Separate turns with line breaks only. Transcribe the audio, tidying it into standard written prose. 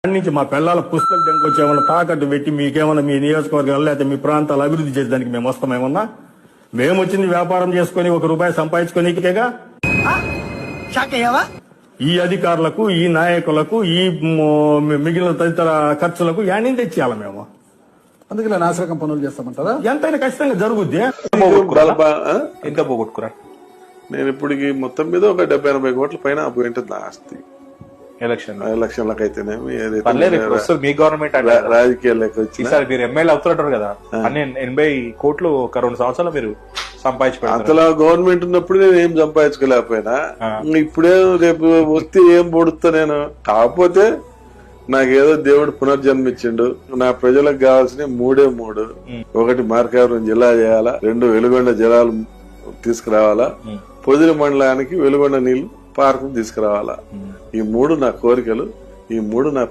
దాని నుంచి మా పిల్లల పుస్తకాలు దెంకొచ్చి ఏమన్నా తాకట్టు పెట్టి మీకేమన్నా మీ నియోజకవర్గాలు లేకపోతే మీ ప్రాంతాలు అభివృద్ధి చేసేదానికి మేము వస్తామేమన్నా? మేము వచ్చింది వ్యాపారం చేసుకుని ₹1 సంపాదించుకోనికేగా. ఈ అధికారులకు, ఈ నాయకులకు, ఈ మిగిలిన తదితర ఖర్చులకు యాని తెచ్చేయాలి మేము.
అందుకే నాశరకం పనులు చేస్తామంటారా?
ఎంతైనా ఖచ్చితంగా జరుగుద్ది.
ఎంత పోగొట్టుకురా?
నేను ఇప్పటికి మొత్తం మీద ఒక 70-80 కోట్ల పైన పోయింటుంది నా ఆస్తి. ఎలక్షన్లకు అయితేనేమి
మీ గవర్నమెంట్
రాజకీయాలకు వచ్చి
ఈసారి మీరు ఎమ్మెల్యే అవుతున్నారు కదా, 80 కోట్లు ఒక 2 సంవత్సరాలు మీరు సంపాదించుకోవాలి.
అంతలా గవర్నమెంట్ ఉన్నప్పుడు నేను ఏం సంపాదించుకోలేకపోయినా ఇప్పుడే రేపు వస్తే ఏం పొడుస్తా నేను. కాకపోతే నాకేదో దేవుడు పునర్జన్మిచ్చిండు. నా ప్రజలకు కావాల్సిన 3 ఒకటి మార్కాపురం జిల్లా చేయాలా, 2 వెలుగొండ జలాలు తీసుకురావాలా, పొదిలి మండలానికి వెలుగొండ నీళ్లు పార్కు తీసుకురావాలా. ఈ 3 నా కోరికలు. ఈ 3 నా